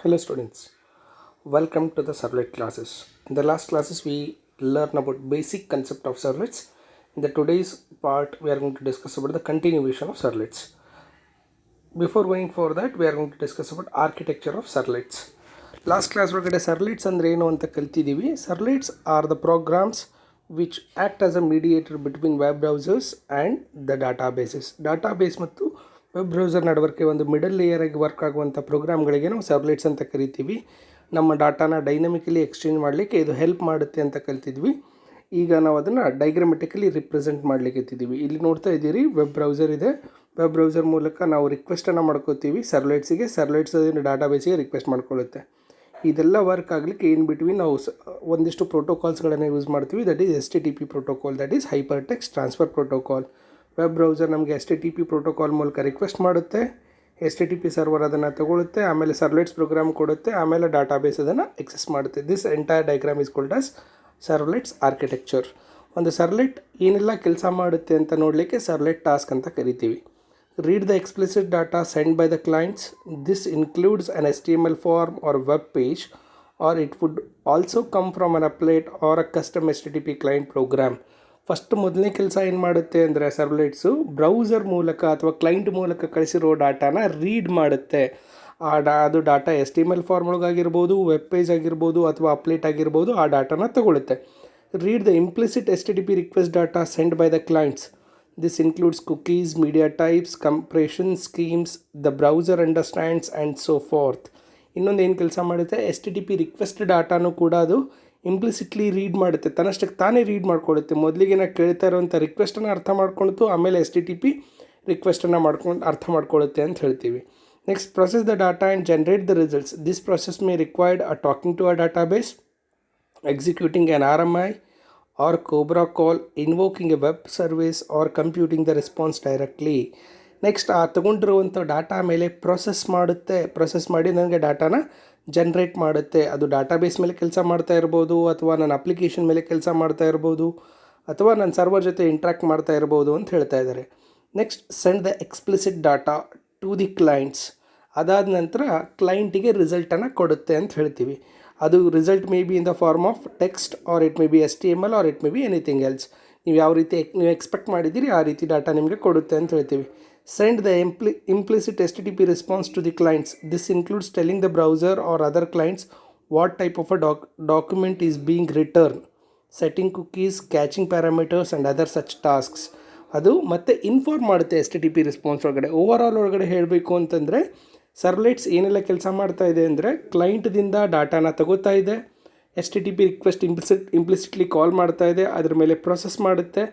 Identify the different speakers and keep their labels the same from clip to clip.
Speaker 1: Hello students, welcome to the servlet classes. In the last classes we learned about basic concept of servlets. In the today's part we are going to discuss about the continuation of servlets. Before going for that we are going to discuss about architecture of servlets. Last class ಒಳಗಡೆ servlets ಅಂದ್ರೆ ಏನು ಅಂತ ಕಲ್ತಿದ್ದೀವಿ. Servlets are the programs which act as a mediator between web browsers and the databases. Database ಮತ್ತು web browser ನಡುವಕ್ಕೆ ಒಂದು middle layer ಆಗಿ work ಆಗುವಂಥ ಪ್ರೋಗ್ರಾಮ್ಗಳಿಗೆ ನಾವು ಸರ್ವ್ಲೆಟ್ಸ್ ಅಂತ ಕರಿತೀವಿ. ನಮ್ಮ ಡಾಟಾನ ಡೈನಮಿಕಲಿ ಎಕ್ಸ್ಚೇಂಜ್ ಮಾಡಲಿಕ್ಕೆ ಇದು ಹೆಲ್ಪ್ ಮಾಡುತ್ತೆ ಅಂತ ಕಲ್ತಿದ್ವಿ. ಈಗ ನಾವು ಅದನ್ನು ಡೈಗ್ರಾಮೆಟಿಕಲಿ ರಿಪ್ರೆಸೆಂಟ್ ಮಾಡಲಿಕ್ಕೆ ಇಟ್ಟಿದ್ದೀವಿ. ಇಲ್ಲಿ ನೋಡ್ತಾ ಇದ್ದೀರಿ ವೆಬ್ ಬ್ರೌಸರ್ ಇದೆ. ವೆಬ್ ಬ್ರೌಸರ್ ಮೂಲಕ ನಾವು ರಿಕ್ವೆಸ್ಟನ್ನು ಮಾಡ್ಕೋತೀವಿ ಸರ್ವ್ಲೆಟ್ಸಿಗೆ. ಸರ್ವ್ಲೆಟ್ಸ್ ಅದನ್ನು ಡಾಟಾಬೇಸಿಗೆ ರಿಕ್ವೆಸ್ಟ್ ಮಾಡ್ಕೊಳ್ಳುತ್ತೆ. ಇದೆಲ್ಲ ವರ್ಕ್ ಆಗಲಿಕ್ಕೆ ಇನ್ ಬಿಟ್ವೀನ್ ನಾವು ಒಂದಿಷ್ಟು ಪ್ರೋಟೋಕಾಲ್ಸ್ಗಳನ್ನು ಯೂಸ್ ಮಾಡ್ತೀವಿ. That is HTTP protocol, that is hyper text transfer protocol. Web browser ನಮಗೆ HTTP ಪ್ರೋಟೋಕಾಲ್ ಮೂಲಕ ರಿಕ್ವೆಸ್ಟ್ ಮಾಡುತ್ತೆ, HTTP ಸರ್ವರ್ ಅದನ್ನು ತಗೊಳುತ್ತೆ, ಆಮೇಲೆ ಸರ್ವ್ಲೆಟ್ಸ್ ಪ್ರೋಗ್ರಾಮ್ ಕೊಡುತ್ತೆ, ಆಮೇಲೆ ಡಾಟಾಬೇಸ್ ಅದನ್ನು ಎಕ್ಸೆಸ್ ಮಾಡುತ್ತೆ. This entire diagram is called as servlets architecture. ಒಂದು ಸರ್ವ್ಲೆಟ್ ಏನೆಲ್ಲ ಕೆಲಸ ಮಾಡುತ್ತೆ ಅಂತ ನೋಡಲಿಕ್ಕೆ ಸರ್ವ್ಲೆಟ್ ಟಾಸ್ಕ್ ಅಂತ ಕರಿತೀವಿ. Read the explicit data sent by the clients. This includes an HTML form or web page, or it would also come from an applet or a custom HTTP client program. First ಮೊದಲನೇ ಕೆಲಸ ಏನು ಮಾಡುತ್ತೆ ಅಂದರೆ ಸರ್ವ್ಲೆಟ್ಸು browser ಮೂಲಕ ಅಥವಾ client ಮೂಲಕ ಕಳಿಸಿರೋ ಡಾಟಾನ read ಮಾಡುತ್ತೆ. ಅದು ಡಾಟಾ HTML ಫಾರ್ಮ್ ಒಳಗಾಗಿರ್ಬೋದು, ವೆಬ್ ಪೇಜ್ ಆಗಿರ್ಬೋದು ಅಥವಾ ಅಪ್ಲೇಟ್ ಆಗಿರ್ಬೋದು, ಆ ಡಾಟಾನ ತಗೊಳುತ್ತೆ. Read the implicit HTTP request data send by the clients. This includes cookies, media types, compression schemes, the browser understands and so forth. ಇನ್ನೊಂದು ಏನು ಕೆಲಸ ಮಾಡುತ್ತೆ, HTTP ರಿಕ್ವೆಸ್ಟ್ ಡಾಟಾನು ಕೂಡ ಅದು ಇಂಪ್ಲಿಸಿಟ್ಲಿ ರೀಡ್ ಮಾಡುತ್ತೆ, ತನ್ನಷ್ಟಕ್ಕೆ ತಾನೇ ರೀಡ್ ಮಾಡ್ಕೊಳ್ಳುತ್ತೆ. ಮೊದಲಿಗೆ ನಾವು ಕೇಳ್ತಾ ಇರೋವಂಥ ರಿಕ್ವೆಸ್ಟನ್ನು ಅರ್ಥ ಮಾಡ್ಕೊಳ್ತು, ಆಮೇಲೆ HTTP ರಿಕ್ವೆಸ್ಟನ್ನು ಅರ್ಥ ಮಾಡ್ಕೊಳ್ಳುತ್ತೆ ಅಂತ ಹೇಳ್ತೀವಿ. Next, process the data and generate the results. This process may required a talking to a database, executing an RMI or Cobra call, invoking a web service or computing the response directly. Next ಆ ತೊಗೊಂಡಿರುವಂಥ data ಮೇಲೆ process ಮಾಡುತ್ತೆ. Process ಮಾಡಿ ನನಗೆ ಡಾಟಾನ generate ಮಾಡುತ್ತೆ. ಅದು database ಮೇಲೆ ಕೆಲಸ ಮಾಡ್ತಾ ಇರ್ಬೋದು, ಅಥವಾ ನನ್ನ ಅಪ್ಲಿಕೇಶನ್ ಮೇಲೆ ಕೆಲಸ ಮಾಡ್ತಾ ಇರ್ಬೋದು, ಅಥವಾ ನನ್ನ ಸರ್ವರ್ ಜೊತೆ ಇಂಟ್ರ್ಯಾಕ್ಟ್ ಮಾಡ್ತಾ ಇರ್ಬೋದು ಅಂತ ಹೇಳ್ತಾ ಇದ್ದಾರೆ. Next, send the explicit data to the clients. ಅದಾದ ನಂತರ ಕ್ಲೈಂಟಿಗೆ ರಿಸಲ್ಟನ್ನು ಕೊಡುತ್ತೆ ಅಂತ ಹೇಳ್ತೀವಿ. ಅದು result may be in the form of text, or it may be HTML, or it may be anything else. ನೀವು ಯಾವ ರೀತಿ ನೀವು ಎಕ್ಸ್ಪೆಕ್ಟ್ ಮಾಡಿದ್ದೀರಿ ಆ ರೀತಿ ಡಾಟಾ ನಿಮಗೆ ಕೊಡುತ್ತೆ ಅಂತ ಹೇಳ್ತೀವಿ. Send the implicit HTTP response to the clients. This includes telling the browser or other clients what type of a document is being return, setting cookies, caching parameters and other such tasks. ಅದು ಮತ್ತೆ inform ಮಾಡುತ್ತೆ HTTP response ಒಳಗಡೆ. Overall ಒಳಗಡೆ ಹೇಳಬೇಕು ಅಂತಂದರೆ ಸರ್ವ್ಲೆಟ್ಸ್ ಏನೆಲ್ಲ ಕೆಲಸ ಮಾಡ್ತಾ ಇದೆ ಅಂದರೆ, ಕ್ಲೈಂಟ್ದಿಂದ ಡಾಟಾನ ತಗೋತಾ ಇದೆ, HTTP ರಿಕ್ವೆಸ್ಟ್ ಇಂಪ್ಲಿಸಿಟ್ಲಿ ಕಾಲ್ ಮಾಡ್ತಾ ಇದೆ, ಅದ್ರ ಮೇಲೆ ಪ್ರೊಸೆಸ್ ಮಾಡುತ್ತೆ,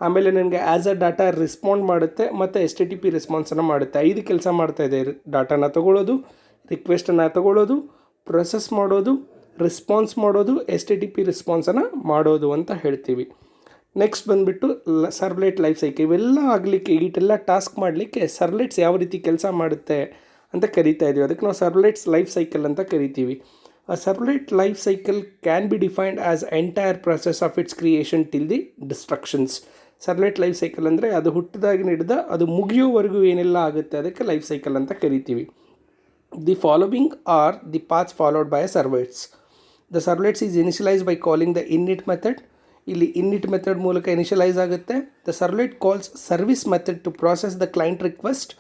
Speaker 1: ಆಮೇಲೆ ನನಗೆ ಆ್ಯಸ್ ಅ ಡಾಟಾ ರೆಸ್ಪಾಂಡ್ ಮಾಡುತ್ತೆ, ಮತ್ತು HTTP ರೆಸ್ಪಾನ್ಸನ್ನು ಮಾಡುತ್ತೆ. 5 ಕೆಲಸ ಮಾಡ್ತಾ ಇದೆ. ಡಾಟಾನ ತಗೊಳ್ಳೋದು, ರಿಕ್ವೆಸ್ಟನ್ನು ತಗೊಳ್ಳೋದು, ಪ್ರೊಸೆಸ್ ಮಾಡೋದು, ರೆಸ್ಪಾನ್ಸ್ ಮಾಡೋದು, HTTP ರೆಸ್ಪಾನ್ಸನ್ನು ಮಾಡೋದು ಅಂತ ಹೇಳ್ತೀವಿ. ನೆಕ್ಸ್ಟ್ ಬಂದುಬಿಟ್ಟು ಸರ್ವ್ಲೆಟ್ ಲೈಫ್ ಸೈಕಲ್. ಇವೆಲ್ಲ ಆಗಲಿಕ್ಕೆ, ಈಟೆಲ್ಲ ಟಾಸ್ಕ್ ಮಾಡಲಿಕ್ಕೆ ಸರ್ವ್ಲೆಟ್ಸ್ ಯಾವ ರೀತಿ ಕೆಲಸ ಮಾಡುತ್ತೆ ಅಂತ ಕರಿತಾ ಇದ್ದೀವಿ. ಅದಕ್ಕೆ ನಾವು ಸರ್ವ್ಲೆಟ್ಸ್ ಲೈಫ್ ಸೈಕಲ್ ಅಂತ ಕರಿತೀವಿ. A servlet life cycle can be defined as entire process of its creation till the destructions. Servlet life cycle ಅಂದರೆ ಅದು ಹುಟ್ಟಿದಾಗಿನ ಹಿಡಿದ ಅದು ಮುಗಿಯೋವರೆಗೂ ಏನೆಲ್ಲ ಆಗುತ್ತೆ ಅದಕ್ಕೆ ಲೈಫ್ ಸೈಕಲ್ ಅಂತ ಕರಿತೀವಿ. The following are the paths followed by servlets. The servlets is initialise by calling the init method. ಇಲ್ಲಿ init ಮೆಥಡ್ ಮೂಲಕ ಇನಿಷಿಯಲೈಸ್ ಆಗುತ್ತೆ. The servlet calls service method to process the client request.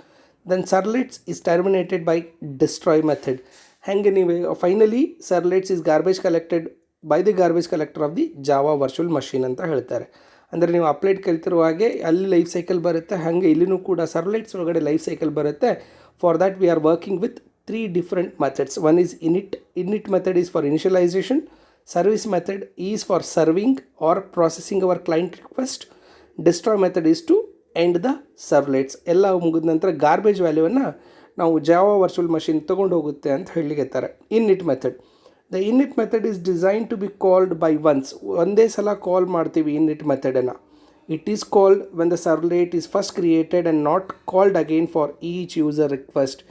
Speaker 1: Then servlets is terminated by destroy method. ಹೆಂಗೆ ನೀವು finally servlets is garbage collected by the garbage collector of the Java virtual machine ಅಂತ ಹೇಳ್ತಾರೆ. ಅಂದರೆ ನೀವು appellate ಕಲಿತಿರುವ ಹಾಗೆ ಅಲ್ಲಿ life cycle ಬರುತ್ತೆ, ಹಾಗೆ ಇಲ್ಲಿನೂ ಕೂಡ ಸರ್ವ್ಲೆಟ್ಸ್ ಒಳಗಡೆ ಲೈಫ್ ಸೈಕಲ್ ಬರುತ್ತೆ. For that we are working with 3 different methods. One is init method is for initialisation, service method is for serving or processing our client request, destroy method is to end the servlets. ಎಲ್ಲ ಮುಗಿದ ನಂತರ garbage ವ್ಯಾಲ್ಯೂವನ್ನು ನಾವು Java virtual machine ತೊಗೊಂಡು ಹೋಗುತ್ತೆ ಅಂತ ಹೇಳಿಗೆತ್ತಾರೆ. init method. The init method is design to be called by once. ಒಂದೇ ಸಲ ಕಾಲ್ ಮಾಡ್ತೀವಿ init ಮೆಥಡನ್ನು. It is called when the servlet is first created and not called again for each user request.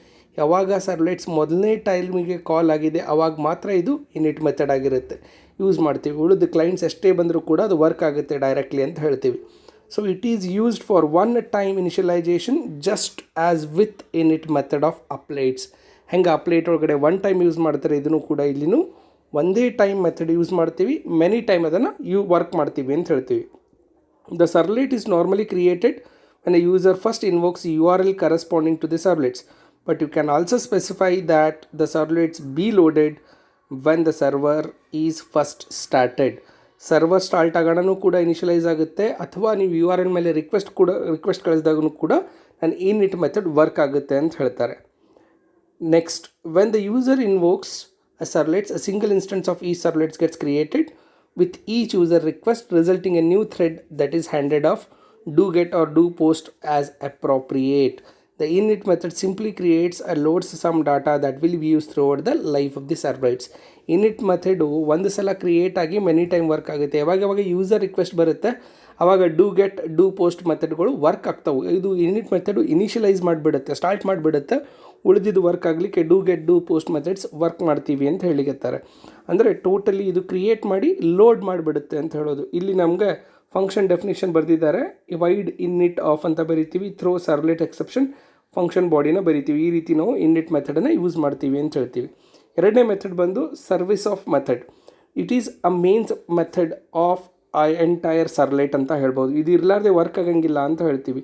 Speaker 1: ಯಾವಾಗ servlets ಮೊದಲನೇ ಟೈಮಿಗೆ ಕಾಲ್ ಆಗಿದೆ ಆವಾಗ ಮಾತ್ರ ಇದು init ಮೆಥಡ್ ಆಗಿರುತ್ತೆ, ಯೂಸ್ ಮಾಡ್ತೀವಿ. ಉಳಿದ ಕ್ಲೈಂಟ್ಸ್ ಎಷ್ಟೇ ಬಂದರೂ ಕೂಡ ಅದು ವರ್ಕ್ ಆಗುತ್ತೆ ಡೈರೆಕ್ಟ್ಲಿ ಅಂತ ಹೇಳ್ತೀವಿ. So it is used for one time initialization just as with init method of applets. ಹೆಂಗೆ ಅಪ್ಲೇಟ್ ಒಳಗಡೆ ಒನ್ ಟೈಮ್ ಯೂಸ್ ಮಾಡ್ತಾರೆ, ಇದನ್ನು ಕೂಡ ಇಲ್ಲಿನೂ ಒಂದೇ ಟೈಮ್ ಮೆಥಡ್ ಯೂಸ್ ಮಾಡ್ತೀವಿ, ಮೆನಿ ಟೈಮ್ ಅದನ್ನು ವರ್ಕ್ ಮಾಡ್ತೀವಿ ಅಂತ ಹೇಳ್ತೀವಿ. The servlet is normally created when a user first invokes URL corresponding to the servlets, but you can also specify that the servlets be loaded when the server is first started. Server start ಆಗೋಣೂ ಕೂಡ initialise ಆಗುತ್ತೆ, ಅಥವಾ ನೀವು U R L ಮೇಲೆ request ಕಳಿಸಿದಾಗೂ ಕೂಡ ನನ್ನ init method work ಆಗುತ್ತೆ ಅಂತ ಹೇಳ್ತಾರೆ. Next, when the user invokes a servlets, a single instance of each servlets gets created with each user request, resulting in a new thread that is handed off do get or do post as appropriate. The init method simply creates or loads some data that will be used throughout the life of the servlets. init method ಒಂದು ಸಲ create ಆಗಿ many time work ಆಗುತ್ತೆ. ಯಾವಾಗ user request ಬರುತ್ತೆ ಆವಾಗ do get do post ಮೆಥಡ್ಗಳು work ಆಗ್ತಾವೆ. ಇದು ಇನಿಟ್ ಮೆಥಡು ಇನಿಷಿಯಲೈಸ್ ಮಾಡಿಬಿಡುತ್ತೆ, ಸ್ಟಾರ್ಟ್ ಮಾಡಿಬಿಡುತ್ತೆ. ಉಳಿದಿದ್ದು ವರ್ಕ್ ಆಗಲಿಕ್ಕೆ do get do post methods work ಮಾಡ್ತೀವಿ ಅಂತ ಹೇಳಿಕತ್ತಾರೆ. ಅಂದರೆ ಟೋಟಲಿ ಇದು ಕ್ರಿಯೇಟ್ ಮಾಡಿ ಲೋಡ್ ಮಾಡಿಬಿಡುತ್ತೆ ಅಂತ ಹೇಳೋದು. ಇಲ್ಲಿ ನಮಗೆ ಫಂಕ್ಷನ್ ಡೆಫಿನಿಷನ್ ಬರೆದಿದ್ದಾರೆ. ವೈಡ್ ಇನ್ನಿಟ್ ಆಫ್ ಅಂತ ಬರಿತೀವಿ, ಥ್ರೋ ಸರ್ವ್ಲೆಟ್ ಎಕ್ಸೆಪ್ಷನ್ ಫಂಕ್ಷನ್ ಬಾಡಿನ ಬರಿತೀವಿ. ಈ ರೀತಿ ನಾವು ಇನ್ನಿಟ್ ಮೆಥಡನ್ನು ಯೂಸ್ ಮಾಡ್ತೀವಿ ಅಂತ ಹೇಳ್ತೀವಿ. ಎರಡನೇ ಮೆಥಡ್ ಬಂದು service of method. It is a mains method of entire servlet ಅಂತ ಹೇಳ್ಬೋದು. ಇದು ಇರಲಾರ್ದೆ ವರ್ಕ್ ಆಗಂಗಿಲ್ಲ ಅಂತ ಹೇಳ್ತೀವಿ.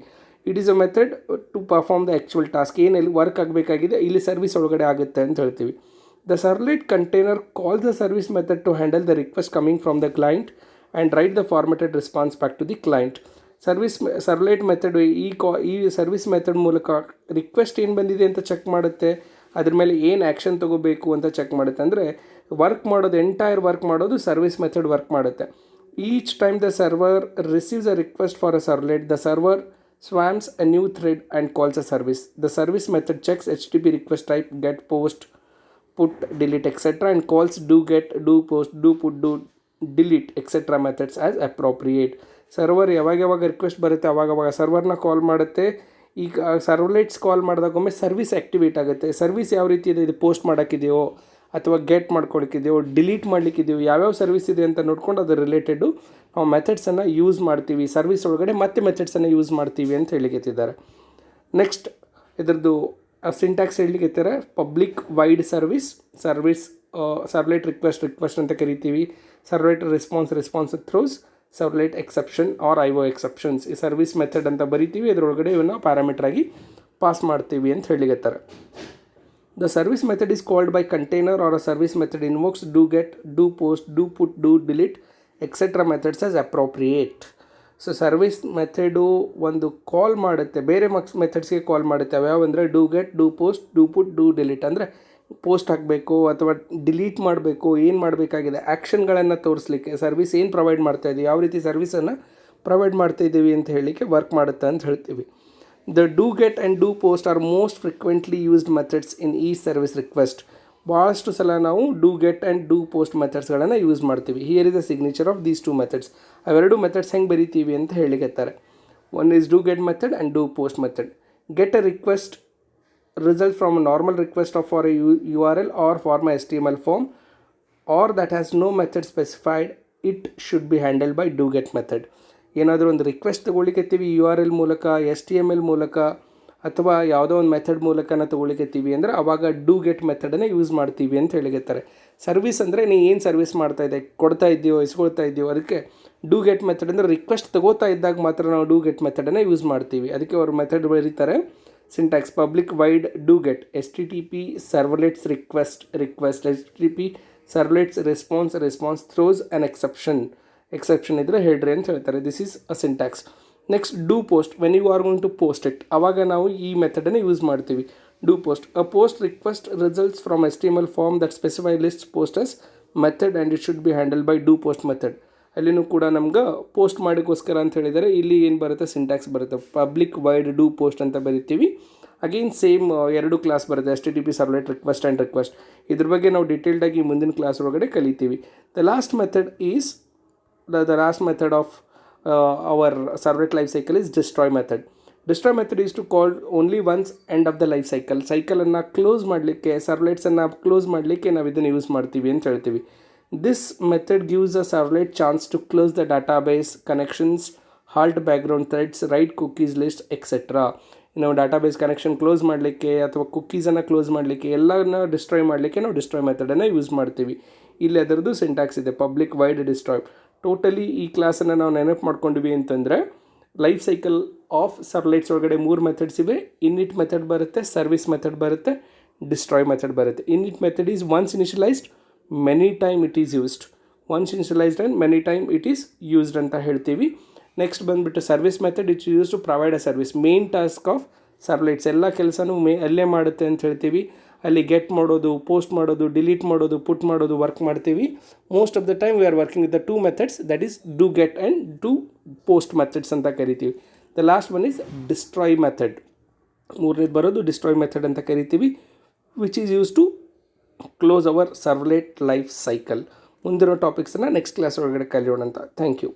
Speaker 1: It is a method to perform the actual task. ಏನೆಲ್ಲಿ ವರ್ಕ್ ಆಗಬೇಕಾಗಿದೆ ಇಲ್ಲಿ ಸರ್ವಿಸ್ ಒಳಗಡೆ ಆಗುತ್ತೆ ಅಂತ ಹೇಳ್ತೀವಿ. The servlet container call the service method to handle the request coming from the client and write the formatted response back to the client. Servlet method ಈ service method ಮೂಲಕ request ಏನು ಬಂದಿದೆ ಅಂತ ಚೆಕ್ ಮಾಡುತ್ತೆ, ಅದ್ರ ಮೇಲೆ ಏನು ಆ್ಯಕ್ಷನ್ ತೊಗೋಬೇಕು ಅಂತ ಚೆಕ್ ಮಾಡುತ್ತೆ. ಅಂದರೆ ವರ್ಕ್ ಮಾಡೋದು, ಎಂಟೈರ್ ವರ್ಕ್ ಮಾಡೋದು ಸರ್ವಿಸ್ ಮೆಥಡ್ ವರ್ಕ್ ಮಾಡುತ್ತೆ. Each time the server receives a request for a servlet, the server swams a new thread and calls a service. The service method checks HTTP request type, get, post, put, delete, etc. and calls do get, do post, do put, do delete, etc. methods as appropriate. Server ಯಾವಾಗ request ಬರುತ್ತೆ ಅವಾಗ ಸರ್ವರ್ನ ಕಾಲ್ ಮಾಡುತ್ತೆ. ಈಗ ಸರ್ವ್ಲೆಟ್ಸ್ ಕಾಲ್ ಮಾಡಿದಾಗೊಮ್ಮೆ service activate ಆಗುತ್ತೆ. Service ಯಾವ ರೀತಿ ಇದೆ, ಇದು ಪೋಸ್ಟ್ ಮಾಡೋಕ್ಕಿದೆಯೋ ಅಥವಾ ಗೆಟ್ ಮಾಡ್ಕೊಳಕ್ಕಿದೆಯೋ ಡಿಲೀಟ್ ಮಾಡಲಿಕ್ಕಿದೆಯೋ ಯಾವ್ಯಾವ ಸರ್ವಿಸ್ ಇದೆ ಅಂತ ನೋಡ್ಕೊಂಡು ಅದು ರಿಲೇಟೆಡು ನಾವು ಮೆಥಡ್ಸನ್ನು ಯೂಸ್ ಮಾಡ್ತೀವಿ. ಸರ್ವಿಸ್ ಒಳಗಡೆ ಮತ್ತೆ ಮೆಥಡ್ಸನ್ನು ಯೂಸ್ ಮಾಡ್ತೀವಿ ಅಂತ ಹೇಳಿಕೆತ್ತಿದ್ದಾರೆ. ನೆಕ್ಸ್ಟ್ ಇದರದ್ದು ಸಿಂಟ್ಯಾಕ್ಸ್ ಹೇಳಿಕೆತ್ತಾರೆ. ಪಬ್ಲಿಕ್ ವೈಡ್ ಸರ್ವ್ಲೆಟ್ ರಿಕ್ವೆಸ್ಟ್ ಅಂತ ಕರಿತೀವಿ. Servlet response throws servlet exception or I O exceptions. ಈ ಸರ್ವಿಸ್ ಮೆಥಡ್ ಅಂತ ಬರಿತೀವಿ, ಅದರೊಳಗಡೆ ಇವನ್ನ ಪ್ಯಾರಾಮೀಟ್ರಾಗಿ ಪಾಸ್ ಮಾಡ್ತೀವಿ ಅಂತ ಹೇಳಿಕೆತ್ತಾರೆ. The service method is called by container or a service method invokes do get, do post, do put, do delete, etc. methods as appropriate. So service method ಒಂದು ಕಾಲ್ ಮಾಡುತ್ತೆ, ಬೇರೆ ಮೆಥಡ್ಸ್ಗೆ ಕಾಲ್ ಮಾಡುತ್ತೆ. ಯಾವ್ಯಾವ ಅಂದರೆ do get, do post, do put, do delete. ಅಂದರೆ post ಹಾಕಬೇಕು ಅಥವಾ delete ಮಾಡಬೇಕು, ಏನು ಮಾಡಬೇಕಾಗಿದೆ ಆ್ಯಕ್ಷನ್ಗಳನ್ನು ತೋರಿಸ್ಲಿಕ್ಕೆ ಸರ್ವಿಸ್ ಏನು ಪ್ರೊವೈಡ್ ಮಾಡ್ತಾಯಿದ್ದೀವಿ, ಯಾವ ರೀತಿ ಸರ್ವಿಸನ್ನು ಪ್ರೊವೈಡ್ ಮಾಡ್ತಾಯಿದ್ದೀವಿ ಅಂತ ಹೇಳಲಿಕ್ಕೆ ವರ್ಕ್ ಮಾಡುತ್ತೆ ಅಂತ ಹೇಳ್ತೀವಿ. The do get and do post are most frequently used methods in each service request. ಭಾಳಷ್ಟು ಸಲ ನಾವು do get and do post ಮೆಥಡ್ಸ್ಗಳನ್ನು ಯೂಸ್ ಮಾಡ್ತೀವಿ. Here is the signature of these two methods. ಅವೆರಡು ಮೆಥಡ್ಸ್ ಹೆಂಗೆ ಬರೀತೀವಿ ಅಂತ ಹೇಳಿಕತ್ತಾರೆ. One is do get method and do post method. Get a request result from a normal request of for a URL or form a HTML form or that has no method specified, it should be handled by do get method. ಏನಾದರೂ ಒಂದು request ತೊಗೊಳಿಕತ್ತೀವಿ URL ಮೂಲಕ, HTML ಮೂಲಕ ಅಥವಾ ಯಾವುದೋ ಒಂದು method ಮೂಲಕನ ತೊಗೊಳಿಕತ್ತೀವಿ ಅಂದರೆ ಆವಾಗ do get ಮೆಥಡನ್ನು use ಮಾಡ್ತೀವಿ ಅಂತ ಹೇಳಿಕತ್ತಾರೆ. ಸರ್ವಿಸ್ ಅಂದರೆ ನೀ ಏನು ಸರ್ವಿಸ್ ಮಾಡ್ತಾಯಿದ್ದೆ, ಕೊಡ್ತಾ ಇದ್ದೀವೋ ಇಸ್ಕೊಳ್ತಾ ಇದ್ದೀವೋ, ಅದಕ್ಕೆ ಡೂ ಗೆಟ್ ಮೆಥಡ್ ಅಂದರೆ ರಿಕ್ವೆಸ್ಟ್ ತೊಗೋತಾ ಇದ್ದಾಗ ಮಾತ್ರ ನಾವು ಡೂ ಗೆಟ್ ಮೆಥಡನ್ನು ಯೂಸ್ ಮಾಡ್ತೀವಿ. ಅದಕ್ಕೆ ಅವ್ರು ಮೆಥಡ್ ಬರೀತಾರೆ. Syntax public void do get, HTTP servlets request HTTP servlets response throws an exception ಇದ್ದರೆ ಹೇಳ್ರಿ ಅಂತ ಹೇಳ್ತಾರೆ. This is a syntax. Next do post. When you are going to post it, ಆವಾಗ ನಾವು ಈ ಮೆಥಡನ್ನು ಯೂಸ್ ಮಾಡ್ತೀವಿ. Do post. A post request results from HTML form that specify list post as method and it should be handle by do post method. ಅಲ್ಲಿನೂ ಕೂಡ ನಮ್ಗೆ post ಮಾಡೋಕ್ಕೋಸ್ಕರ ಅಂತ ಹೇಳಿದರೆ ಇಲ್ಲಿ ಏನು ಬರುತ್ತೆ, ಸಿಂಟ್ಯಾಕ್ಸ್ ಬರುತ್ತೆ. ಪಬ್ಲಿಕ್ ವೈಡ್ ಡೂ ಪೋಸ್ಟ್ ಅಂತ ಬರಿತೀವಿ. ಅಗೇನ್ ಸೇಮ್ ಎರಡು ಕ್ಲಾಸ್ ಬರುತ್ತೆ, HTTP servlet request and request. ಇದ್ರ ಬಗ್ಗೆ ನಾವು ಡೀಟೇಲ್ಡಾಗಿ ಮುಂದಿನ ಕ್ಲಾಸ್ ಒಳಗಡೆ ಕಲಿತೀವಿ. The last method is the last method of our servlet life cycle is destroy method. Destroy method is to call only once end of the life cycle. ಸೈಕಲನ್ನು close ಮಾಡಲಿಕ್ಕೆ, ಸರ್ವ್ಲೆಟ್ಸನ್ನು close ಮಾಡಲಿಕ್ಕೆ ನಾವು ಇದನ್ನು ಯೂಸ್ ಮಾಡ್ತೀವಿ ಅಂತ ಹೇಳ್ತೀವಿ. This method gives a servlet chance to close the database connections, halt background threads, write cookies list, etc. ನಾವು ಡಾಟಾಬೇಸ್ ಕನೆಕ್ಷನ್ ಕ್ಲೋಸ್ ಮಾಡಲಿಕ್ಕೆ ಅಥವಾ ಕುಕ್ಕೀಸನ್ನು ಕ್ಲೋಸ್ ಮಾಡಲಿಕ್ಕೆ ಎಲ್ಲನ ಡಿಸ್ಟ್ರಾಯ್ ಮಾಡಲಿಕ್ಕೆ ನಾವು ಡಿಸ್ಟ್ರಾಯ್ ಮೆಥಡನ್ನು ಯೂಸ್ ಮಾಡ್ತೀವಿ. ಇಲ್ಲಿ ಅದರದ್ದು ಸಿಂಟ್ಯಾಕ್ಸ್ ಇದೆ, ಪಬ್ಲಿಕ್ ವೈಡ್ ಡಿಸ್ಟ್ರಾಯ್. ಟೋಟಲಿ ಈ ಕ್ಲಾಸನ್ನು ನಾವು ನೆನಪು ಮಾಡ್ಕೊಂಡಿವಿ ಅಂತಂದರೆ ಲೈಫ್ ಸೈಕಲ್ ಆಫ್ ಸರ್ವ್ಲೆಟ್ಸ್ ಒಳಗಡೆ 3 ಮೆಥಡ್ಸ್ ಇವೆ. ಇನ್ಇಟ್ ಮೆಥಡ್ ಬರುತ್ತೆ, ಸರ್ವಿಸ್ ಮೆಥಡ್ ಬರುತ್ತೆ, ಡಿಸ್ಟ್ರಾಯ್ ಮೆಥಡ್ ಬರುತ್ತೆ. Init method is once initialised many time it is used. Once initialised and many time it is used ಅಂತ ಹೇಳ್ತೀವಿ. ನೆಕ್ಸ್ಟ್ ಬಂದುಬಿಟ್ಟು service method, it's use to provide a service. Main task of servlets ಎಲ್ಲ ಕೆಲಸನೂ ಅಲ್ಲೇ ಮಾಡುತ್ತೆ ಅಂತ ಹೇಳ್ತೀವಿ. ಅಲ್ಲಿ ಗೆಟ್ ಮಾಡೋದು, ಪೋಸ್ಟ್ ಮಾಡೋದು, ಡಿಲೀಟ್ ಮಾಡೋದು, ಪುಟ್ ಮಾಡೋದು ವರ್ಕ್ ಮಾಡ್ತೀವಿ. Most of the time we are working with the 2 methods, that is do get and do post methods ಅಂತ ಕರಿತೀವಿ. The last one is destroy method. ಮೂರನೇದು ಬರೋದು ಡಿಸ್ಟ್ರಾಯ್ ಮೆಥಡ್ ಅಂತ ಕರಿತೀವಿ, which is use to close our servlet life cycle. ಮುಂದಿರೋ ಟಾಪಿಕ್ಸನ್ನು next class ಒಳಗಡೆ ಕಲಿಯೋಣ ಅಂತ. Thank you.